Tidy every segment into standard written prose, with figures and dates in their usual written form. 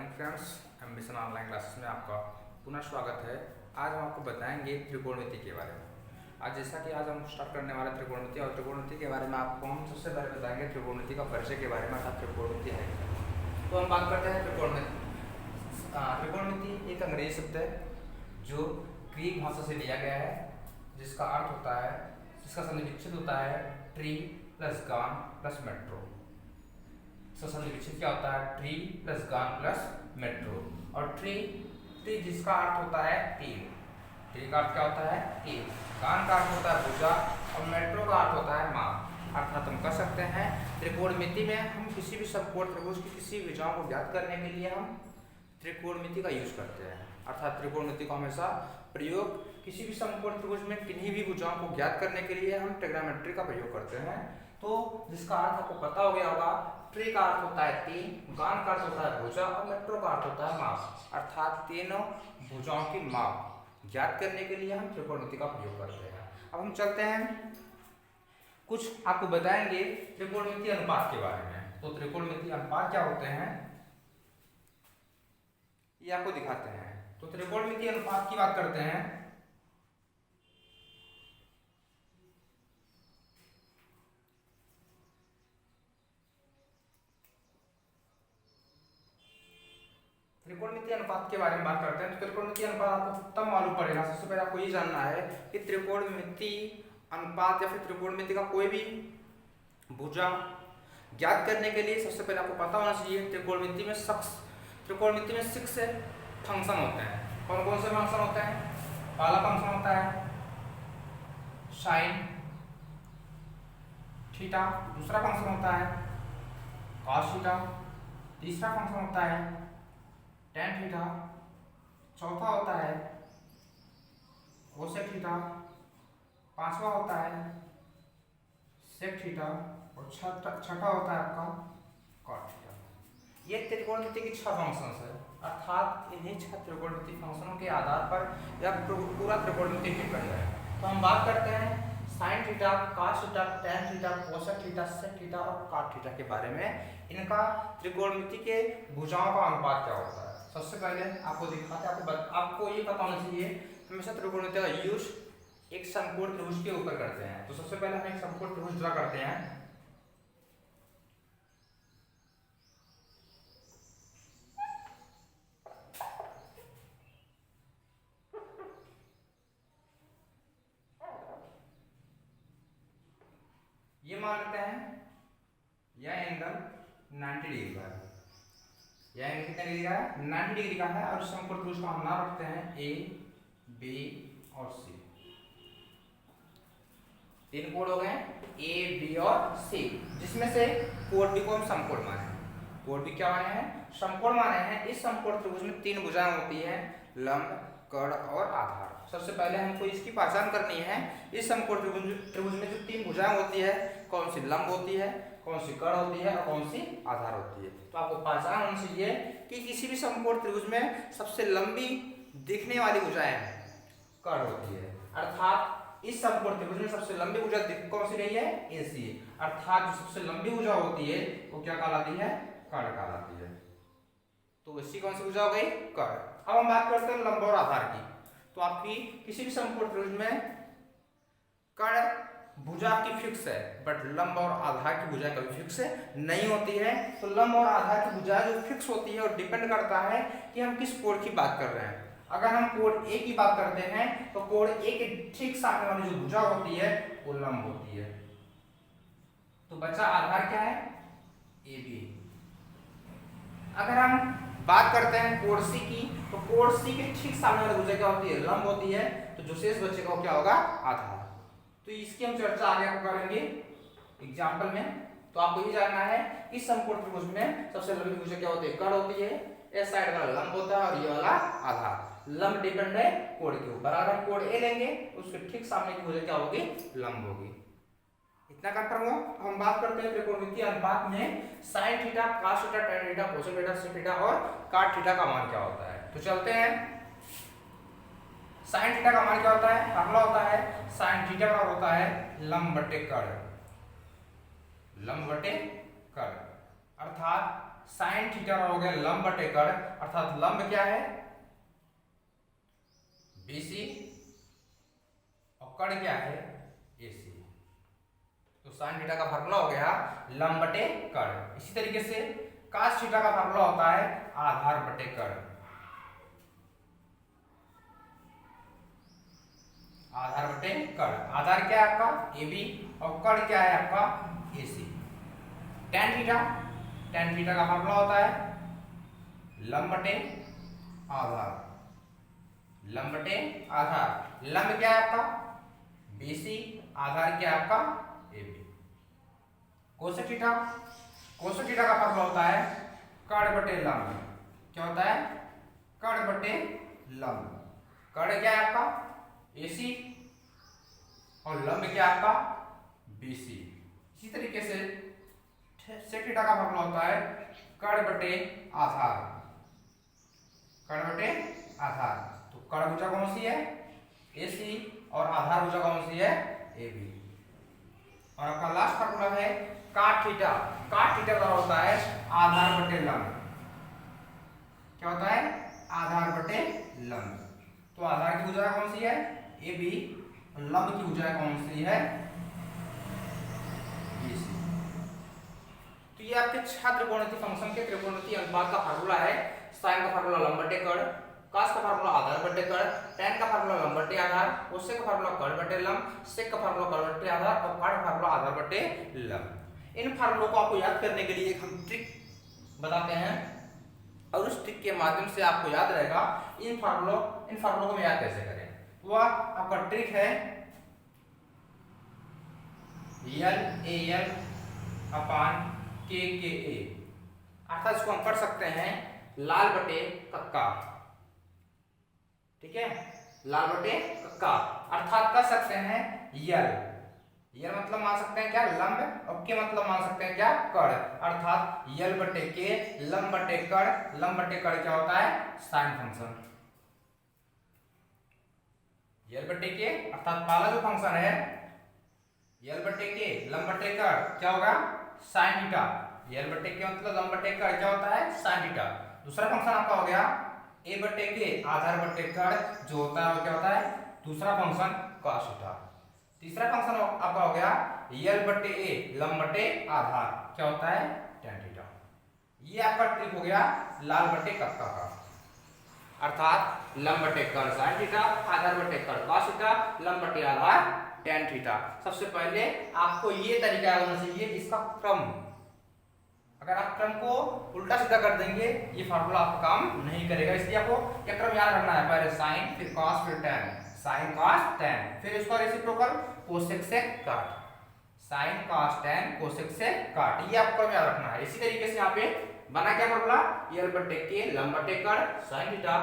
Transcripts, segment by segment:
Morning friends, ambition online classes में आपका पुनः स्वागत है। आज हम आपको बताएंगे त्रिकोणमिति के बारे में। आज जैसा कि आज हम स्टार्ट करने वाले त्रिकोणमिति और त्रिकोणमिति के बारे में आपको हम सबसे पहले बताएंगे त्रिकोणमिति का परिचय के बारे में, अर्थात त्रिकोणमिति है। तो हम बात करते हैं त्रिकोणमिति। त्रिकोणमिति एक अंग्रेजी शब्द है जो ग्रीक भाषा से लिया गया है, जिसका अर्थ होता है, जिसका संधि विच्छेद होता है ट्री प्लस गान प्लस मेट्रो। संधि विच्छेद क्या होता है? ट्री प्लस गान प्लस मेट्रो। और ट्री जिसका अर्थ होता है तीर, ट्री का अर्थ क्या होता है? तीर। गान का अर्थ होता है भुजा और मेट्रो का अर्थ होता है माप। अर्थात हम कह सकते हैं त्रिकोणमिति में हम किसी भी समकोण त्रिभुज की किसी भुजाओं को ज्ञात करने के लिए हम त्रिकोणमिति का यूज करते हैं। अर्थात त्रिकोणमिति का हमेशा प्रयोग किसी भी समकोण त्रिभुज में किन्हीं भी भुजाओं को ज्ञात करने के लिए हम ट्रिग्नोमेट्री का प्रयोग करते हैं। तो जिसका अर्थ आपको पता हो गया होगा, ट्री का अर्थ होता है तीन, गान का अर्थ होता है भुजा और मेट्रो का अर्थ होता है माप। अर्थात तीनों भुजाओं की माप ज्ञात करने के लिए हम त्रिकोणमिति का प्रयोग करते हैं। अब हम चलते हैं, कुछ आपको बताएंगे त्रिकोणमिति अनुपात के बारे में। तो त्रिकोणमिति अनुपात क्या होते हैं ये आपको दिखाते हैं। तो त्रिकोणमिति अनुपात की बात करते हैं। त्रिकोणमिति अनुपात के बारे में बात करते हैं। तो त्रिकोणमिति अनुपात आपको तब मालूम पड़ेगा, सबसे पहले आपको ये जानना है कि त्रिकोणमिति अनुपात या फिर त्रिकोणमिति का कोई भी भुजा ज्ञात करने के लिए सबसे पहले आपको पता होना चाहिए त्रिकोणमिति में 6 फंक्शन होते हैं। कौन कौन से फंक्शन होते हैं? पहला फंक्शन होता है साइन थीटा, दूसरा फंक्शन होता है कॉस थीटा, तीसरा फंक्शन होता है टेन थीटा, चौथा होता है कोसेक थीटा, पांचवा होता है सेक थीटा और छठा होता है आपका कॉट थीटा। ये त्रिकोणमिति की 6 फंक्शंस है। अर्थात इन्हीं 6 त्रिकोणमिति फंक्शनों के आधार पर यह पूरा त्रिकोणमिति डिपेंड है। तो हम बात करते हैं sine theta, cos theta, tan theta, cosec theta, sec theta और कॉट थीटा के बारे में। इनका त्रिकोणमिति के भुजाओं का अनुपात क्या होता है? सबसे पहले आपको दिखाते हैं, आपको ये पता होना चाहिए हमेशा त्रिकोणमिति का यूज एक समकोण त्रिभुज के ऊपर करते हैं। तो सबसे पहले हम एक समकोण त्रिभुज ड्रा करते हैं। ये मान लेते हैं यह एंगल 90 डिग्री का है। यह एंगल कितने डिग्री का है? 90 डिग्री का है। और समकोण त्रिभुज का हम नाम रखते हैं ए, बी और सी। 3 कोण हो गए, ए, बी और सी, जिसमें से कोण बी को हम समकोण माने हैं। कोण बी क्या माने हैं? समकोण माने हैं। इस समकोण त्रिभुज में 3 भुजाएं होती हैं, लंब, कर्ण और आधार। सबसे पहले हमको इसकी पहचान करनी है। इस समकोण त्रिभुज में जो 3 भुजाएं होती है, कौन सी लंब होती है, कौन सी कर्ण होती है और कौन सी आधार होती है। तो आपको पहचान होनी चाहिए कि किसी भी समकोण त्रिभुज में सबसे लंबी दिखने वाली भुजाएं कर्ण होती है। अर्थात इस समकोण त्रिभुज में सबसे लंबी भुजा कौन सी रही है? AC। अर्थात जो सबसे लंबी भुजा होती है वो क्या कहलाती है? कर्ण कहलाती है। तो AC कौन सी भुजा हो गई? कर्ण। अब हम बात करते हैं लंब और आधार की। तो आपकी किसी भी समकोण त्रिभुज में कर्ण भुजा की फिक्स है, बट लंब और आधार की भुजा कभी फिक्स नहीं होती है। तो लंब और आधार की भुजा जो फिक्स होती है और डिपेंड करता है कि हम किस कोण की बात कर रहे हैं। अगर हम कोण ए की बात करते हैं तो कोण ए के ठीक सामने वाली जो भुजा होती है वो लंब होती है। तो बचा आधार क्या है? AB। अगर हम बात करते हैं कोण सी की, तो कोण सी के ठीक सामने वाली भुजा क्या होती है? लंब होती है। तो जो शेष बचेगा वो क्या होगा? आधार। तो इसकी हम चर्चा आगे करेंगे एग्जाम्पल में। तो आपको ये जानना है इस समकोण त्रिभुज में सबसे लंबी भुजा क्या होती है? कर्ण होती है। इस साइड वाला लंब होता है और ये वाला आधार। लंब डिपेंड है कोण के ऊपर। अगर हम कोण ए लेंगे उसके ठीक सामने की भुजा क्या होगी? लंब होगी। इतना कंफर्म हो। हम बात करते हैं त्रिकोणमिति अनुपात में sine theta, cos theta, tan theta, cosec theta, sec theta और कॉट थीटा का मान क्या होता है। तो चलते हैं। साइन थीटा का मान क्या होता है? पहला होता है साइन थीटा बराबर होता है लंब बटे कर्ण। लंब बटे कर्ण अर्थात साइन थीटा हो गया लंब बटे कड़, अर्थात लंब क्या है BC और कड़ क्या है AC। तो साइन थीटा का फार्मूला हो गया लंब बटे कड़। इसी तरीके से cos थीटा का फार्मूला होता है आधार बटे कड़। आधार बटे कड़, आधार क्या है आपका AB और कड़ क्या है आपका AC। tan थीटा का फार्मूला होता है लंब बटे आधार, लंब बटे आधार। लंब क्या है आपका BC, आधार क्या है आपका AB। कोसेक थीटा का फार्मूला होता है कड़ बटे लंब। क्या होता है कड़ बटे लंब। कड़ क्या है आपका AC और लंब क्या है आपका BC। इसी तरीके से सेक थीटा का फार्मूला होता है कड़ बटे आधार, कड़ बटे आधार। तो कड़ भुजा कौन सी है AC और आधार भुजा कौन सी है AB। और आपका लास्ट फार्मूला है काट थीटा का होता है आधार बटे लंब। क्या होता है आधार बटे लंब। तो आधार की भुजा कौन सी है AB, लंब की भुजा कौन सी है BC। तो ये आपके त्रिकोणमितीय फंक्शन के त्रिकोणमितीय अनुपात का फार्मूला है। साइन का फार्मूला लंब बटे कड़, cos का फार्मूला आधार बटे कड़, tan का फार्मूला लंब बटे आधार, कोसेक का फार्मूला कड़ बटे लंब, सेक का फार्मूला कड़ बटे आधार और काट का फार्मूला आधार बटे लंब। इन फार्मूलों को आपको याद करने के लिए एक हम ट्रिक बताते हैं और उस ट्रिक के माध्यम से आपको याद रहेगा इन फार्मूलों को याद कैसे करें। वह आपका ट्रिक है LAL अपान KKA, अर्थात इसको हम पढ़ सकते हैं लाल बटे कक्का। ठीक है, लाल बटे कक्का, अर्थात कर सकते हैं यल मतलब मान सकते हैं क्या लंब और के मतलब मान सकते हैं क्या कड़, अर्थात यल बटे के लंब बटे कड़। लंब बटे कड़ क्या होता है साइन फंक्शन। यल बटे के अर्थात पहला जो फंक्शन है यल बटे के लंब बटे कड़ क्या होगा साइन थीटा। यल बटे के मतलब लंब बटे कड़ क्या होता है साइन थीटा। दूसरा फंक्शन आपका हो गया A बटे के आधार बटे कड़, जो होता है वो क्या होता है दूसरा फंक्शन cos थीटा। तीसरा फंक्शन आपका हो गया यल बटे A लंब बटे आधार, क्या होता है tan थीटा। ये आपका ट्रिक हो गया लाल बटे कक्का का, अर्थात लंब बटे कड़ साइन थीटा, आधार बटे कड़ cos थीटा, लंब बटे आधार tan थीटा। सबसे पहले आपको ये तरीका होना चाहिए इसका क्रम। अगर आप क्रम को उल्टा सीधा कर देंगे ये फार्मूला आपका काम नहीं करेगा, इसलिए आपको ये क्रम याद रखना है। पहले साइन फिर cos फिर tan, साइन cos tan, फिर इसका रेसिप्रोकल कोसेक से काट, साइन cos tan कोसेक से काट, ये आपको क्रम याद रखना है। इसी तरीके से यहाँ पे बना क्या फार्मूला यल बटे के लंब बटे कड़ साइन थीटा,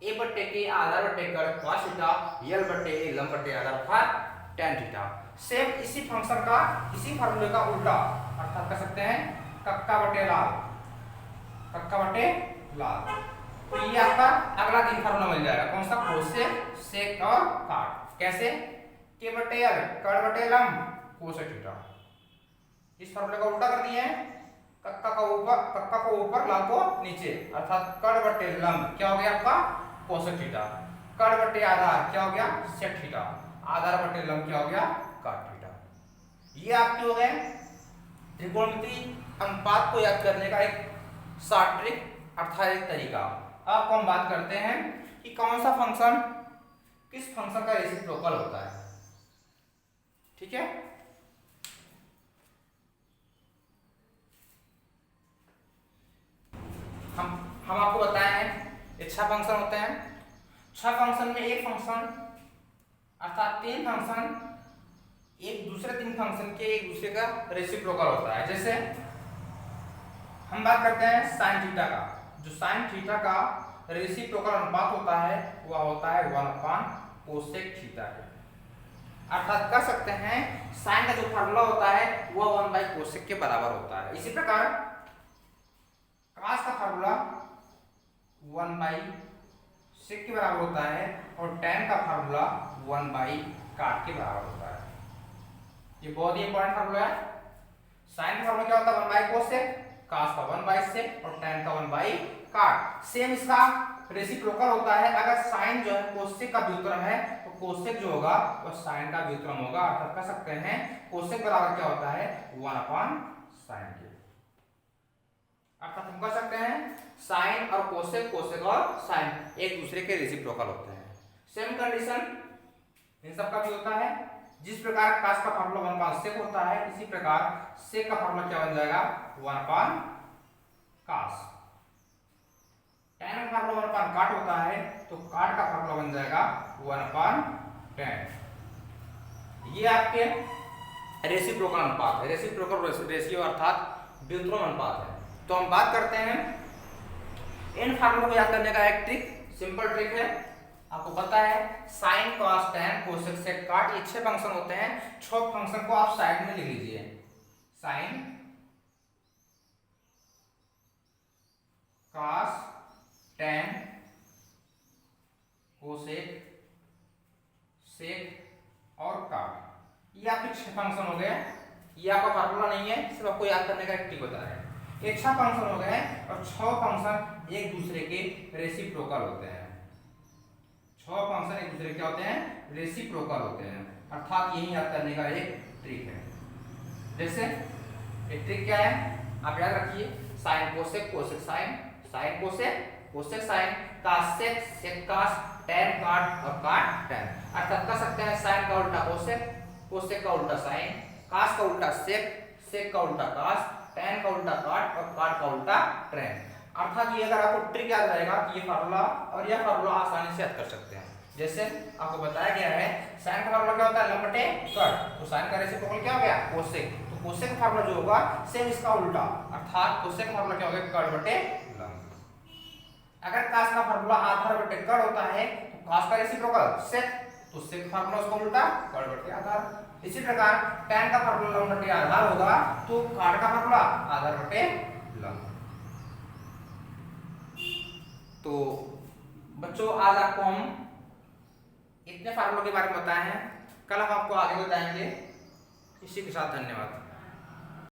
A बटे के आधार बटे कड़ cos थीटा, यल बटे A लंब बटे आधार tan थीटा। सेम इसी फंक्शन का इसी फार्मूले का उल्टा अर्थात कर सकते हैं कक्का बटे लाल, कक्का बटे लाल। तो ये आपका अगला 3 फार्मूला मिल जाएगा, कौन सा कोसेक सेक और काट। कैसे के बटे यल कड़ बटे लंब कोसेक थीटा। इस फार्मूले का उल्टा कर दिए हैं कक्का को ऊपर लाल को नीचे, अर्थात कड़ बटे लंब क्या हो गया आपका कोसेक थीटा, कड़ बटे आधार क्या हो गया सेक थीटा, आधार बटे लंब क्या हो गया काट थीटा। ये आपके हो गए त्रिकोणमितीय अनुपात को याद करने का एक शॉर्ट ट्रिक अर्थात एक तरीका। अब हम बात करते हैं कि कौन सा फंक्शन किस फंक्शन का रेसिप्रोकल होता है। ठीक है, हम आपको बताए हैं ये 6 फंक्शन होते हैं। 6 फंक्शन में एक फंक्शन अर्थात 3 फंक्शन एक दूसरे 3 फंक्शन के एक दूसरे का रेसिप्रोकल होता है। जैसे हम बात करते हैं साइन थीटा का, जो साइन थीटा का रेसिप्रोकल अनुपात होता है वह होता है 1 कोसेक थीटा है। अर्थात कर सकते हैं साइन का जो फार्मूला होता है वह 1 कोसेक के बराबर होता है। इसी प्रकार cos का फार्मूला 1 सेक के बराबर होता है और tan का फार्मूला 1 काट के बराबर होता है। ये बहुत ही इंपॉर्टेंट फार्मूला है। साइन का फार्मूला क्या होता है 1 कोसेक, cos का 1/sec और tan का 1/cot। सेम इसका रेसिप्रोकल होता है, अगर sin जो है कोसेक का व्युत्क्रम है तो कोसेक जो होगा वो sin का व्युत्क्रम होगा, अर्थात कह सकते हैं कोसेक बराबर क्या होता है 1/sin के। अर्थात हम कह सकते हैं साइन और कोसेक, कोसेक और साइन एक दूसरे के रेसिप्रोकल होते हैं। सेम कंडीशन इन सब का भी होता है। जिस प्रकार cos का फार्मूला 1/sec होता है, इसी प्रकार sec का फार्मूला क्या बन जाएगा 1/cos। tan का फार्मूला 1/cot होता है तो cot का फार्मूला बन जाएगा 1/tan। ये आपके रेसिप्रोकल अनुपात है, रेसिप्रोकल रेशियो अर्थात व्युत्क्रम अनुपात है। तो हम बात करते हैं इन फार्मूलों को याद करने का एक ट्रिक, सिंपल ट्रिक है, आपको पता है sin cos tan cosec sec cot ये 6 फंक्शन होते हैं। 6 फंक्शन को आप साइड में लिख लीजिए। sin cos tan cosec sec और cot ये आपके 6 फंक्शन हो गए। ये आपका फार्मूला नहीं है, सिर्फ आपको याद करने का एक ट्रिक बता रहे हैं। ये 6 फंक्शन हो गए और 6 फंक्शन एक दूसरे के रेसिप्रोकल होते हैं। 6 फंक्शन एक दूसरे क्या होते हैं रेसिप्रोकल होते हैं, अर्थात यही याद करने का एक ट्रिक है। जैसे एक ट्रिक क्या है आप याद रखिए, sin cosec cosec sine, sin cosec cosec sine, cos sec sec cos, tan cot और cot tan। अर्थात कह सकते हैं sin का उल्टा कोसेक, कोसेक का उल्टा sin, cos का उल्टा सेक, सेक का उल्टा cos, tan का उल्टा cot और cot का उल्टा tan। अर्थात ये अगर आपको ट्रिक याद रहेगा कि ये फार्मूला और यह फार्मूला आसानी से याद कर सकते हैं। जैसे आपको बताया गया है sin का फार्मूला क्या होता है लंब बटे कट, तो sin का रेसिप्रोकल क्या हो गया कोसेक, तो कोसेक का फार्मूला जो होगा सेम इसका उल्टा, अर्थात कोसेक का फार्मूला क्या हो गया कट बटे लंब। अगर cos का फार्मूला आधार बटे कट होता है तो cos का रेसिप्रोकल सेक, तो सेक फार्मूला उसका उल्टा कट बटे आधार। इसी प्रकार tan का फार्मूला लंब बटे आधार होगा तो cot का फार्मूला आधार बटे लंब। तो बच्चों आज आपको हम इतने फार्मूलों के बारे में बताए हैं, कल हम आपको आगे बताएंगे। इसी के साथ धन्यवाद।